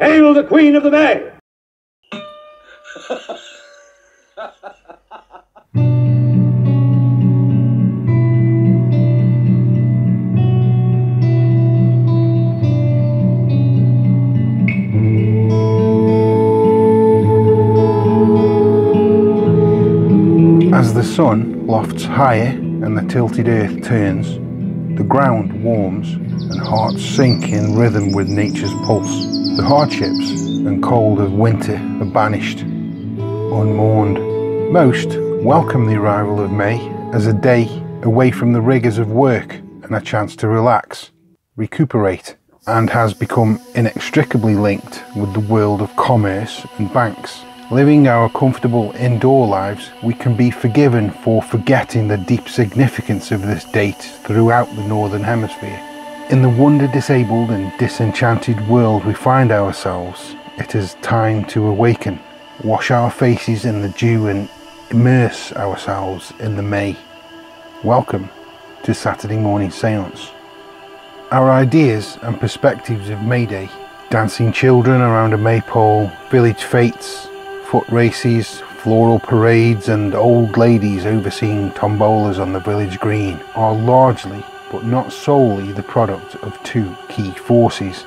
Hail the Queen of the May! As the sun lofts higher and the tilted earth turns, the ground warms and hearts sink in rhythm with nature's pulse. The hardships and cold of winter are banished, unmourned. Most welcome the arrival of May as a day away from the rigours of work and a chance to relax, recuperate, and has become inextricably linked with the world of commerce and banks. Living our comfortable indoor lives, we can be forgiven for forgetting the deep significance of this date throughout the Northern Hemisphere. In the wonder-disabled and disenchanted world we find ourselves, it is time to awaken, wash our faces in the dew and immerse ourselves in the May. Welcome to Saturday Morning Seance. Our ideas and perspectives of May Day, dancing children around a maypole, village fetes, foot races, floral parades and old ladies overseeing tombolas on the village green are largely, but not solely, the product of two key forces.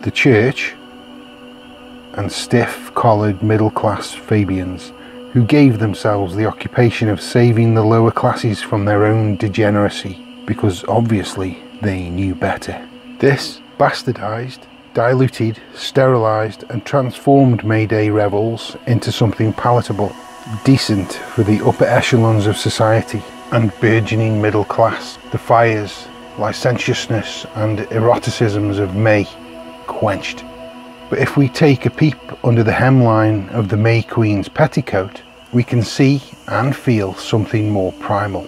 The church and stiff-collared middle-class Fabians who gave themselves the occupation of saving the lower classes from their own degeneracy, because obviously they knew better. This bastardized, diluted, sterilised and transformed May Day revels into something palatable, decent for the upper echelons of society and burgeoning middle class. The fires, licentiousness and eroticisms of May quenched. But if we take a peep under the hemline of the May Queen's petticoat, we can see and feel something more primal.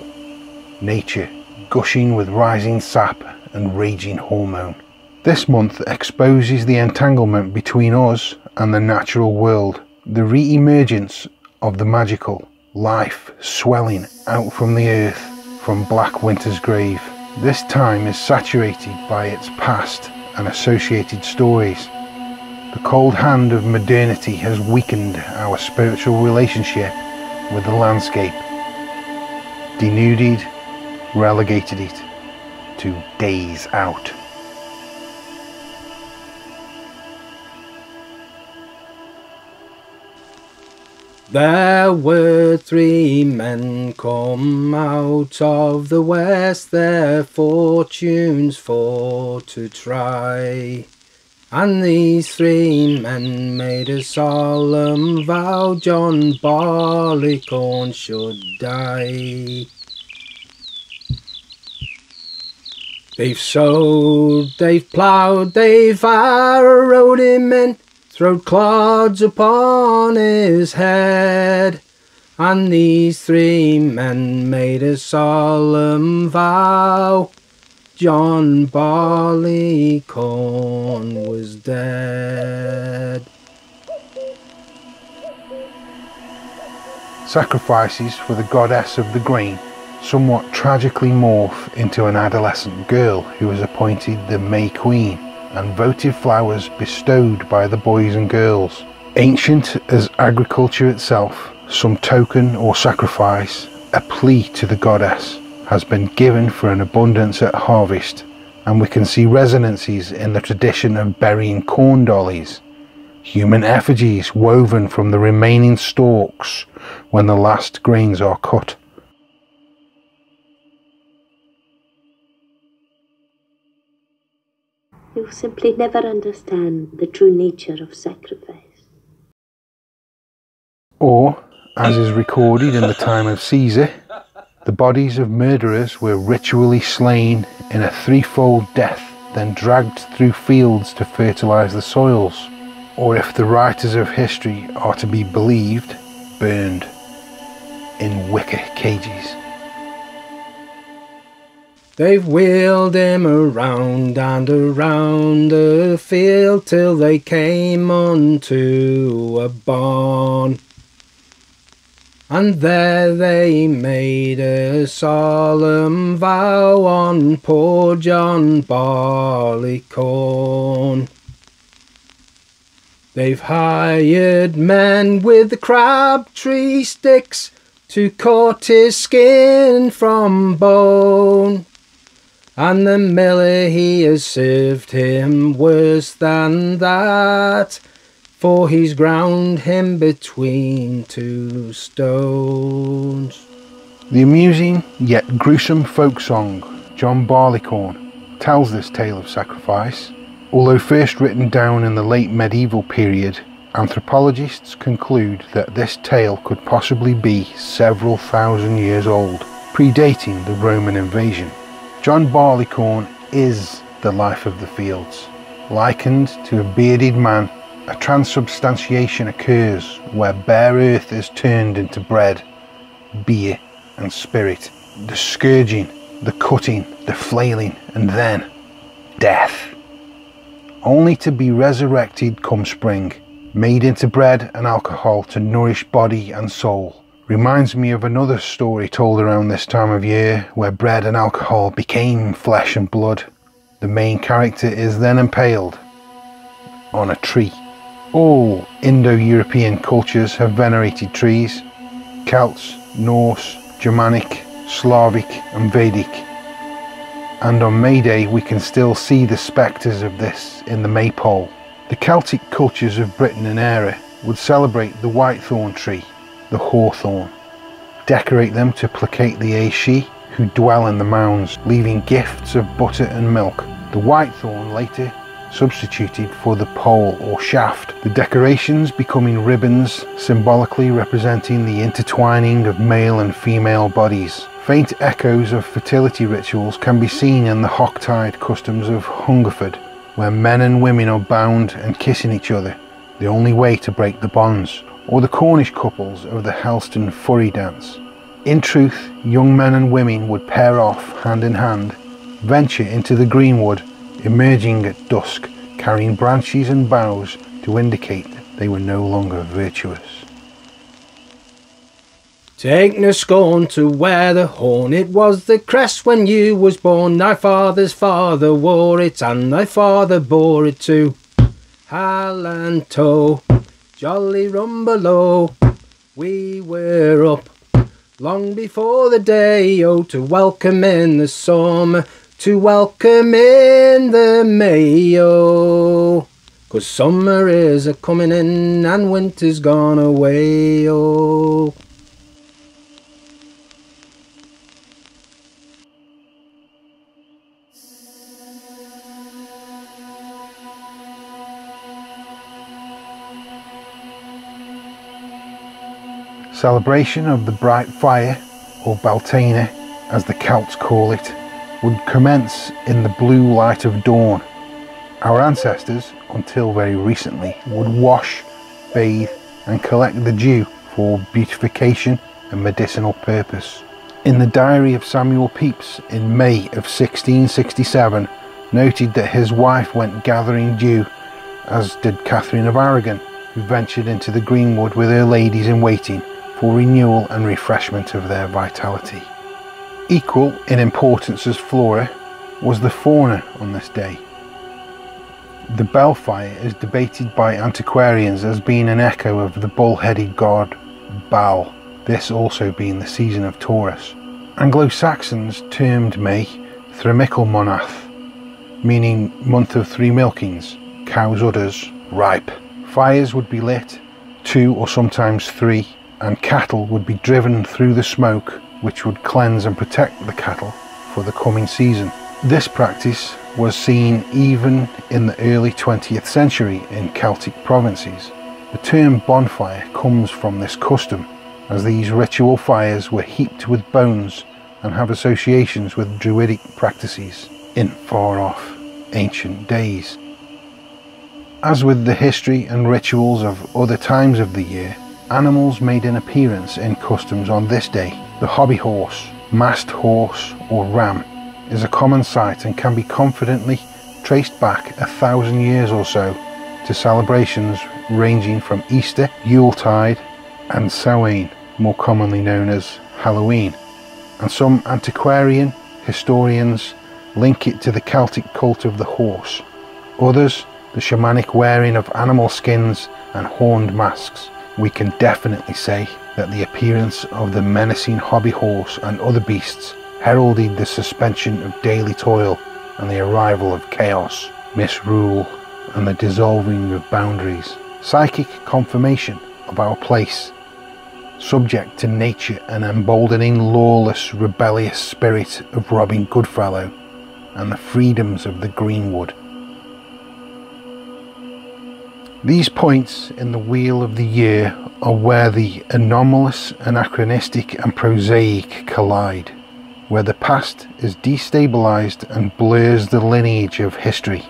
Nature, gushing with rising sap and raging hormone. This month exposes the entanglement between us and the natural world, the re-emergence of the magical, life swelling out from the earth from black winter's grave. This time is saturated by its past and associated stories. The cold hand of modernity has weakened our spiritual relationship with the landscape, denuded, relegated it to days out. There were 3 men come out of the west, their fortunes for to try. And these 3 men made a solemn vow, John Barleycorn should die. They've sowed, they've ploughed, they've harrowed him in, throwed clods upon his head. And these 3 men made a solemn vow, John Barleycorn was dead. Sacrifices for the goddess of the grain somewhat tragically morph into an adolescent girl who is appointed the May Queen, and votive flowers bestowed by the boys and girls. Ancient as agriculture itself, some token or sacrifice, a plea to the goddess, has been given for an abundance at harvest, and we can see resonances in the tradition of burying corn dollies, human effigies woven from the remaining stalks when the last grains are cut. You simply never understand the true nature of sacrifice. Or, as is recorded in the time of Caesar, the bodies of murderers were ritually slain in a 3-fold death, then dragged through fields to fertilise the soils, or if the writers of history are to be believed, burned in wicker cages. They've wheeled him around and around the field till they came unto a barn. And there they made a solemn vow on poor John Barleycorn. They've hired men with the crabtree sticks to cut his skin from bone. And the miller he has served him worse than that, for he's ground him between two stones. The amusing yet gruesome folk song John Barleycorn tells this tale of sacrifice. Although first written down in the late medieval period, anthropologists conclude that this tale could possibly be several thousand years old, predating the Roman invasion. John Barleycorn is the life of the fields. Likened to a bearded man, a transubstantiation occurs where bare earth is turned into bread, beer and spirit. The scourging, the cutting, the flailing, and then death. Only to be resurrected come spring, made into bread and alcohol to nourish body and soul. Reminds me of another story told around this time of year where bread and alcohol became flesh and blood. The main character is then impaled on a tree. All Indo-European cultures have venerated trees: Celts, Norse, Germanic, Slavic and Vedic. And on May Day we can still see the spectres of this in the maypole. The Celtic cultures of Britain and Eire would celebrate the whitethorn tree, the hawthorn, decorate them to placate the Aishi who dwell in the mounds, leaving gifts of butter and milk. The whitethorn later substituted for the pole or shaft, the decorations becoming ribbons symbolically representing the intertwining of male and female bodies. Faint echoes of fertility rituals can be seen in the Hocktide customs of Hungerford, where men and women are bound and kissing each other, the only way to break the bonds, or the Cornish couples of the Helston Furry dance. In truth, young men and women would pair off hand in hand, venture into the greenwood, emerging at dusk, carrying branches and boughs to indicate they were no longer virtuous. Take no scorn to wear the horn, it was the crest when you was born. Thy father's father wore it, and thy father bore it too. Hallanto, jolly rumbelow, we were up long before the day, oh, to welcome in the summer, to welcome in the Mayo. 'Cause summer is a coming in and winter's gone away, oh. Celebration of the bright fire, or Beltane as the Celts call it, would commence in the blue light of dawn. Our ancestors, until very recently, would wash, bathe and collect the dew for beautification and medicinal purpose. In the diary of Samuel Pepys in May of 1667, noted that his wife went gathering dew, as did Catherine of Aragon, who ventured into the greenwood with her ladies in waiting for renewal and refreshment of their vitality. Equal in importance as flora was the fauna on this day. The Belfire is debated by antiquarians as being an echo of the bull-headed god Baal, this also being the season of Taurus. Anglo-Saxons termed May Thrimickelmonath, meaning month of three milkings, cows' udders, ripe. Fires would be lit, 2 or sometimes 3, and cattle would be driven through the smoke, which would cleanse and protect the cattle for the coming season. This practice was seen even in the early 20th century in Celtic provinces. The term bonfire comes from this custom, as these ritual fires were heaped with bones and have associations with druidic practices in far-off ancient days. As with the history and rituals of other times of the year, animals made an appearance in customs on this day. The hobby horse, masked horse or ram is a common sight and can be confidently traced back 1,000 years or so to celebrations ranging from Easter, Yuletide and Samhain. more commonly known as Halloween, and some antiquarian historians link it to the Celtic cult of the horse. Others, the shamanic wearing of animal skins and horned masks. We can definitely say that the appearance of the menacing hobby horse and other beasts heralded the suspension of daily toil and the arrival of chaos, misrule, and the dissolving of boundaries. Psychic confirmation of our place, subject to nature and emboldening lawless, rebellious spirit of Robin Goodfellow and the freedoms of the Greenwood. These points in the wheel of the year are where the anomalous, anachronistic and prosaic collide, where the past is destabilized and blurs the lineage of history.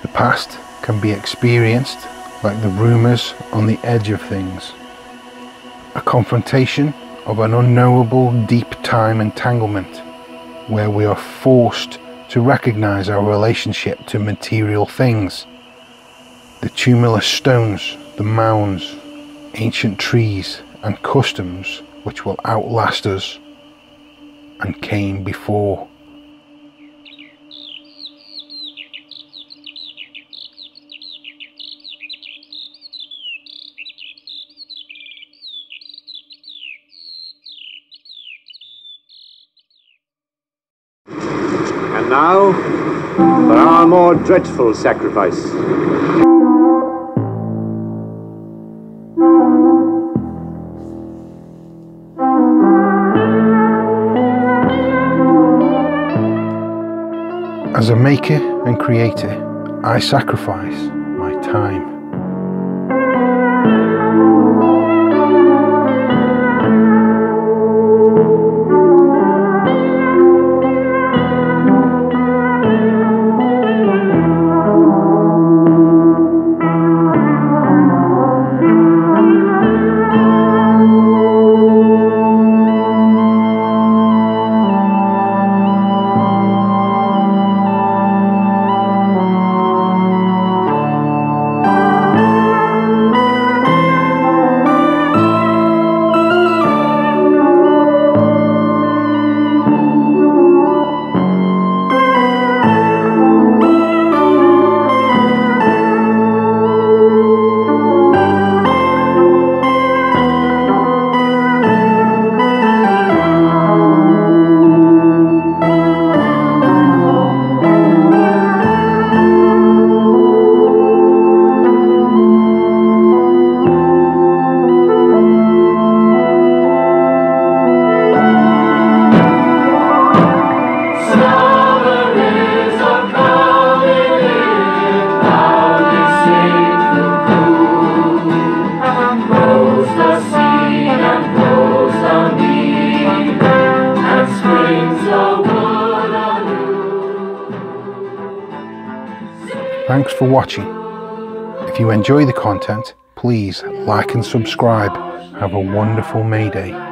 The past can be experienced like the rumours on the edge of things, a confrontation of an unknowable deep time entanglement, where we are forced to recognise our relationship to material things, the tumulus stones, the mounds, ancient trees and customs which will outlast us and came before. And now, for our more dreadful sacrifice. As a maker and creator, I sacrifice my time. Thanks for watching. If you enjoy the content, please like and subscribe. Have a wonderful May Day.